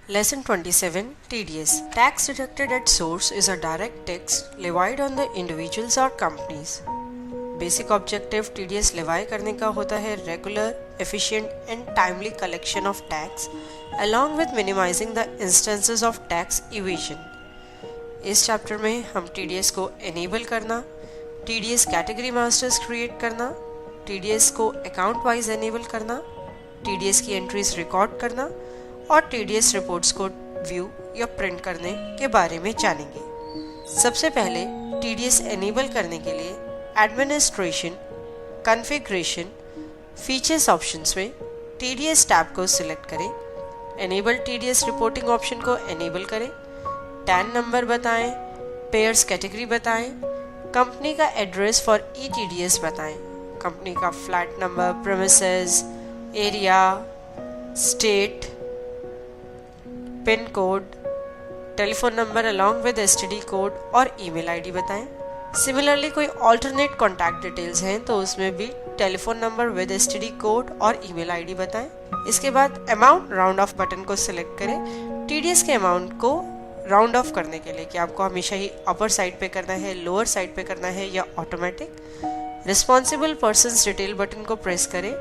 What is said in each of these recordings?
Lesson 27 TDS Tax deducted at source is a direct tax levied on the individuals or companies. Basic objective TDS लेवाई करने का होता है regular, efficient and timely collection of tax along with minimizing the instances of tax evasion. इस chapter में हम TDS को enable करना, TDS category masters create करना, TDS को अकाउंट वाइज एनेबल करना, TDS की एंट्रीज रिकॉर्ड करना और TDS रिपोर्ट्स को व्यू या प्रिंट करने के बारे में जानेंगे। सबसे पहले TDS एनेबल करने के लिए एडमिनिस्ट्रेशन, कॉन्फ़िगरेशन, फीचर्स ऑप्शंस में TDS टैब को सिलेक्ट करें। एनेबल TDS रिपोर्टिंग ऑप्शन को एनेबल करें। टैन नंबर बताएं, पेयर्स कैटेगरी बताएं, कंपनी का एड्रेस फॉर ETDS बताएं, कंपनी का flat number, premises, area, state, pin code, telephone number along with STD code और ईमेल आईडी बताएं। सिमिलरली कोई ऑल्टरनेट कॉन्टैक्ट डिटेल्स हैं तो उसमें भी telephone number with STD code और ईमेल आईडी बताएं। इसके बाद अमाउंट राउंड ऑफ बटन को सिलेक्ट करें। TDS के अमाउंट को राउंड ऑफ करने के लिए कि आपको हमेशा ही अपर साइड पे करना है, लोअर साइड पे करना है या automatic. Responsible person detail button को प्रेस करें।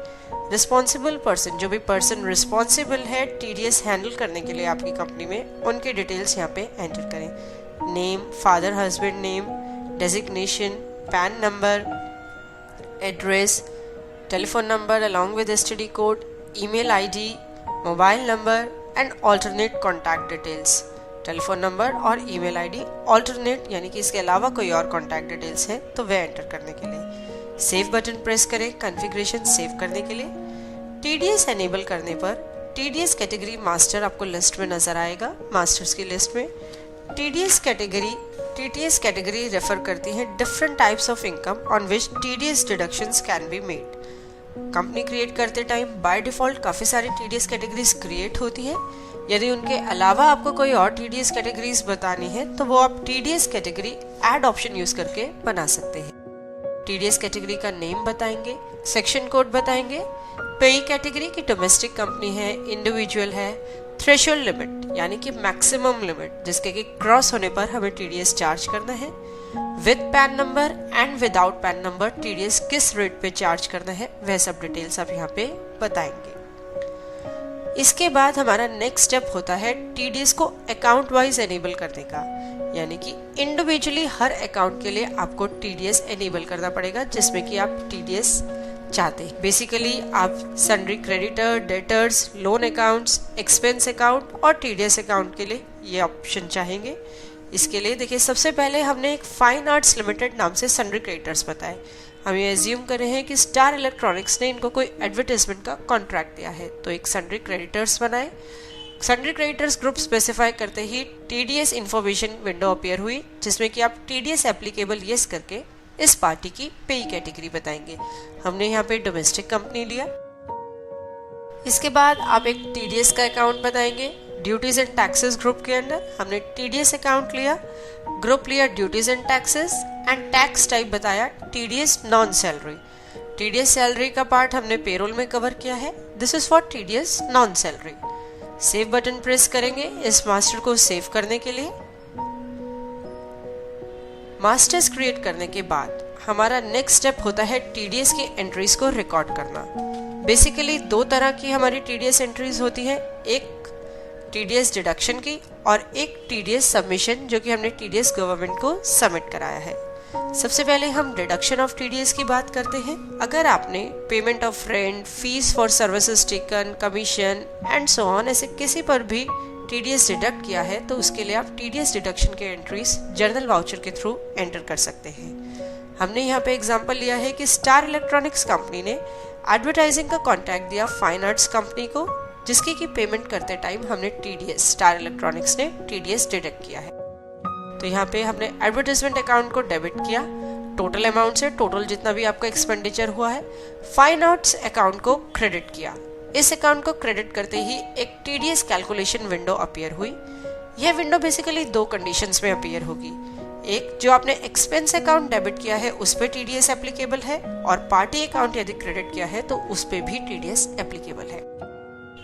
रिस्पॉन्सिबल पर्सन, जो भी पर्सन रिस्पॉन्सिबल है TDS हैंडल करने के लिए आपकी कंपनी में, उनके डिटेल्स यहाँ पे एंटर करें। Name, father husband name, designation, pan number, address, telephone number along with STD code, email ID, mobile number and alternate contact details. Telephone number और ईमेल आईडी ऑल्टरनेट यानी कि इसके अलावा कोई और कॉन्टैक्ट डिटेल्स है तो वह एंटर करने के लिए सेव बटन प्रेस करें। कॉन्फ़िगरेशन सेव करने के लिए TDS एनेबल करने पर TDS कैटेगरी मास्टर आपको लिस्ट में नजर आएगा। मास्टर्स की लिस्ट में TDS कैटेगरी रेफर करती है different types of income on which TDS deductions can be made. Company create करते टाइम बाय डिफॉल्ट काफ़ी सारी TDS कैटेगरीज क्रिएट होती है। यदि उनके अलावा आपको कोई और TDS कैटेगरीज बतानी है तो वो आप TDS category add option use करके बना सकते हैं। TDS कैटेगरी का नेम बताएंगे, सेक्शन कोड बताएंगे, पेई कैटेगरी की डोमेस्टिक कंपनी है, इंडिविजुअल है, थ्रेशोल्ड लिमिट यानी कि मैक्सिमम लिमिट जिसके कि क्रॉस होने पर हमें TDS चार्ज करना है, with pan number and without pan number TDS किस रेट पे चार्ज करना है, वह सब डिटेल्स आप यहाँ पे बताएंगे। इसके बाद हमारा नेक्स्ट स्टेप होता है TDS को अकाउंट वाइज एनेबल करने का, यानी कि इंडिविजुअली हर अकाउंट के लिए आपको TDS एनेबल करना पड़ेगा जिसमें कि आप TDS चाहते हैं। बेसिकली आप sundry creditor, debtors, loan accounts, expense account और TDS अकाउंट के लिए ये ऑप्शन चाहेंगे। इसके लिए देखिए सबसे पहले हमने एक फाइन आर्ट्स लिमिटेड नाम से सन्ड्री क्रेडिटर्स बताए। हम ये एज्यूम कर रहे हैं कि स्टार इलेक्ट्रॉनिक्स ने इनको कोई एडवर्टाइजमेंट का कॉन्ट्रैक्ट दिया है तो एक सन्ड्री क्रेडिटर्स बनाए। सन्ड्री क्रेडिटर्स ग्रुप स्पेसिफाई करते ही TDS इन्फॉर्मेशन विंडो अपीयर हुई जिसमें कि आप TDS एप्लीकेबल यस करके इस पार्टी की पेई कैटेगरी बताएंगे। हमने यहाँ पे डोमेस्टिक कंपनी लिया। इसके बाद आप एक TDS का अकाउंट बताएंगे। ड्यूटीज एंड टैक्सेस ग्रुप के अंदर हमने TDS अकाउंट लिया, ग्रुप लिया duties and taxes and tax type बताया TDS non salary. TDS salary का पार्ट हमने पेरोल में कवर किया है। This is for TDS non salary. Save button press करेंगे इस मास्टर को सेव करने के लिए। मास्टर्स क्रिएट करने के बाद हमारा नेक्स्ट स्टेप होता है TDS की एंट्रीज को रिकॉर्ड करना। बेसिकली दो तरह की हमारी TDS एंट्रीज होती है, एक TDS डिडक्शन की और एक TDS सबमिशन जो कि हमने TDS गवर्नमेंट को सबमिट कराया है। सबसे पहले हम डिडक्शन ऑफ TDS की बात करते हैं। अगर आपने payment of rent, fees for services taken, commission and so on ऐसे किसी पर भी TDS डिडक्ट किया है तो उसके लिए आप TDS डिडक्शन के एंट्रीज जर्नल वाउचर के थ्रू एंटर कर सकते हैं। हमने यहाँ पे एग्जांपल लिया है कि स्टार इलेक्ट्रॉनिक्स कंपनी ने एडवर्टाइजिंग का कॉन्ट्रैक्ट दिया फाइन आर्ट्स कंपनी को जिसकी की पेमेंट करते टाइम हमने TDS स्टार इलेक्ट्रॉनिक्स ने TDS डिडक्ट किया है। तो यहाँ पे हमने एडवर्टाइजमेंट अकाउंट को डेबिट किया, टोटल अमाउंट से टोटल जितना भी आपका एक्सपेंडिचर हुआ है। फाइन आर्ट्स अकाउंट को क्रेडिट किया। इस अकाउंट को क्रेडिट करते ही एक TDS कैलकुलेशन विंडो अपीयर हुई। यह विंडो बेसिकली दो कंडीशंस में अपीयर होगी। एक, जो आपने एक्सपेंस अकाउंट डेबिट किया है उस पे TDS एप्लीकेबल है और पार्टी अकाउंट यदि क्रेडिट किया है तो उस पे भी TDS एप्लीकेबल है।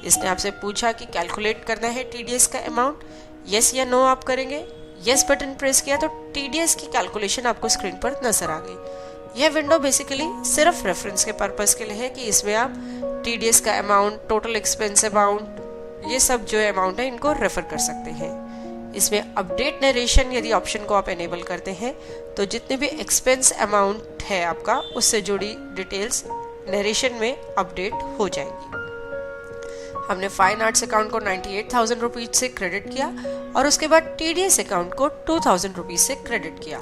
इसने आपसे पूछा कि कैलकुलेट करना है टीडीएस का अमाउंट, यस या नो आप करेंगे। यस बटन प्रेस किया तो टीडीएस की कैलकुलेशन आपको स्क्रीन पर नजर आ गई। यह विंडो बेसिकली सिर्फ रेफरेंस के पर्पस के लिए है कि इसमें आप टीडीएस का अमाउंट, टोटल एक्सपेंस अमाउंट, ये सब जो अमाउंट है इनको रेफर कर सकते हैं। इसमें अपडेट नरेशन यदि ऑप्शन को आप एनेबल करते हैं तो जितने भी एक्सपेंस अमाउंट है आपका उससे जुड़ी डिटेल्स नरेशन में अपडेट हो जाएंगी। हमने फाइन आर्ट्स अकाउंट को 98,000 रुपीज से क्रेडिट किया और उसके बाद टीडीएस अकाउंट को 2,000 रुपीज से क्रेडिट किया।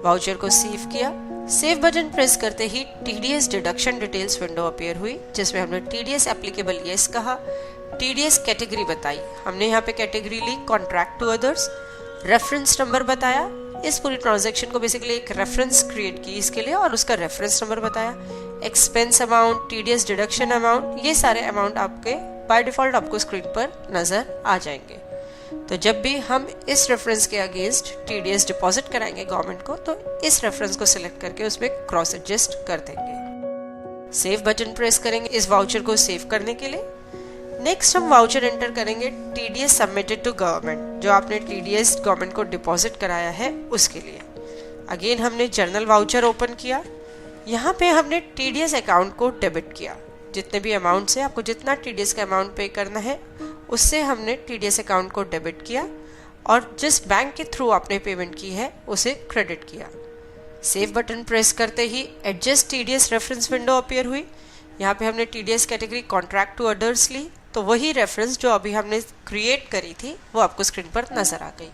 वाउचर को सेव किया। सेव बटन प्रेस करते ही TDS deduction details window appear हुई, जिसमें हमने टीडीएस एप्लीकेबल यस कहा, टीडीएस कैटेगरी बताई, हमने यहाँ पे कैटेगरी ली contract to others, reference number बताया, इस पूरी ट्रांजैक्शन को बेसिकली एक रेफरेंस क्रिएट की इसके लिए और उसका रेफरेंस नंबर बताया, expense amount, TDS deduction amount, ये सारे अमाउंट आपके बाय डिफॉल्ट आपको स्क्रीन पर नजर आ जाएंगे। तो जब भी हम इस रेफरेंस के अगेंस्ट टीडीएस डिपॉजिट कराएंगे गवर्नमेंट को तो इस रेफरेंस को सिलेक्ट करके उसमें क्रॉस एडजस्ट कर देंगे। सेव बटन प्रेस करेंगे इस वाउचर को सेव करने के लिए। नेक्स्ट हम वाउचर एंटर करेंगे टीडीएस सबमिटेड टू गवर्नमेंट, जो आपने टीडीएस गवर्नमेंट को डिपॉजिट कराया है उसके लिए। अगेन हमने जर्नल वाउचर ओपन किया। यहाँ पे हमने टीडीएस अकाउंट को डेबिट किया। जितने भी अमाउंट से आपको जितना टीडीएस का अमाउंट पे करना है उससे हमने टीडीएस अकाउंट को डेबिट किया और जिस बैंक के थ्रू आपने पेमेंट की है उसे क्रेडिट किया। सेव बटन प्रेस करते ही adjust TDS reference window appear हुई। यहाँ पे हमने TDS category contract to others ली, तो वही रेफरेंस जो अभी हमने क्रिएट करी थी वो आपको स्क्रीन पर नजर आ गई।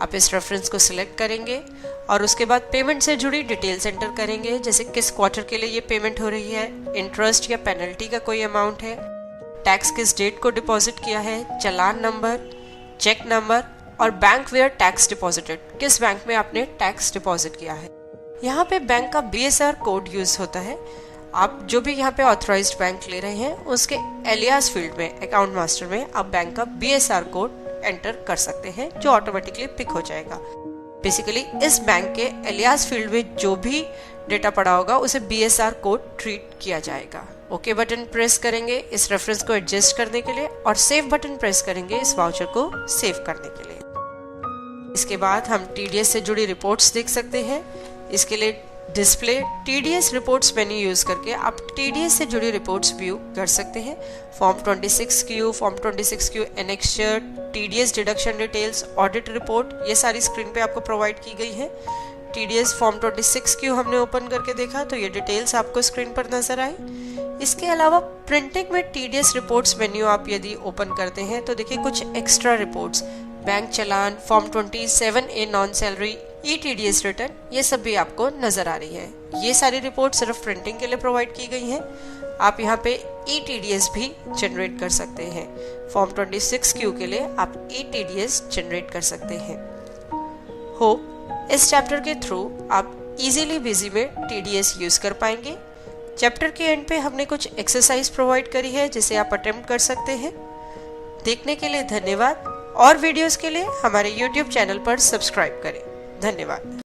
आप इस रेफरेंस को सिलेक्ट करेंगे और उसके बाद पेमेंट से जुड़ी डिटेल्स एंटर करेंगे, जैसे किस क्वार्टर के लिए ये पेमेंट हो रही है, इंटरेस्ट या पेनल्टी का कोई अमाउंट है, टैक्स किस डेट को डिपॉजिट किया है, चालान नंबर, चेक नंबर और बैंक वेयर टैक्स डिपॉजिटेड, किस बैंक में आपने टैक्स डिपॉजिट किया है। यहाँ पे बैंक का BSR कोड यूज होता है। आप जो भी यहाँ पे ऑथराइज्ड बैंक ले रहे हैं उसके एलियास फील्ड में अकाउंट मास्टर में आप बैंक का BSR कोड एंटर कर सकते हैं, जो ऑटोमेटिकली पिक हो जाएगा। बेसिकली इस बैंक के एलियास फील्ड में जो भी डेटा पड़ा होगा उसे BSR कोड ट्रीट किया जाएगा। ओके बटन प्रेस करेंगे इस रेफरेंस को एडजस्ट करने के लिए और सेव बटन प्रेस करेंगे इस वाउचर को सेव करने के लिए। इसके बाद हम टीडीएस से जुड़ी रिपोर्ट्स देख सकते हैं। इसके लिए display TDS reports menu use करके आप टीडीएस से जुड़ी रिपोर्ट्स व्यू कर सकते हैं। Form 26Q, form 26Q annexure, TDS deduction details, audit report, ये सारी स्क्रीन पे आपको प्रोवाइड की गई है। टीडीएस फॉर्म 26Q हमने ओपन करके देखा तो ये डिटेल्स आपको स्क्रीन पर नजर आई। इसके अलावा प्रिंटिंग में टीडीएस रिपोर्ट्स मेन्यू आप यदि ओपन करते हैं तो देखिए कुछ एक्स्ट्रा रिपोर्ट्स, बैंक चालान, form 27A non salary, ETDS return, ये सब भी आपको नजर आ रही है। ये सारी रिपोर्ट सिर्फ प्रिंटिंग के लिए प्रोवाइड की गई हैं। आप यहाँ पे ETDS भी जनरेट कर सकते हैं। फॉर्म 26Q के लिए आप ETDS जनरेट कर सकते हैं। होप इस चैप्टर के थ्रू आप इजीली बिजी में TDS यूज कर पाएंगे। चैप्टर के एंड पे हमने कुछ एक्सरसाइज प्रोवाइड करी है जिसे आप अटेम्प्ट कर सकते हैं। देखने के लिए धन्यवाद और वीडियोस के लिए हमारे YouTube चैनल पर सब्सक्राइब करें। धन्यवाद।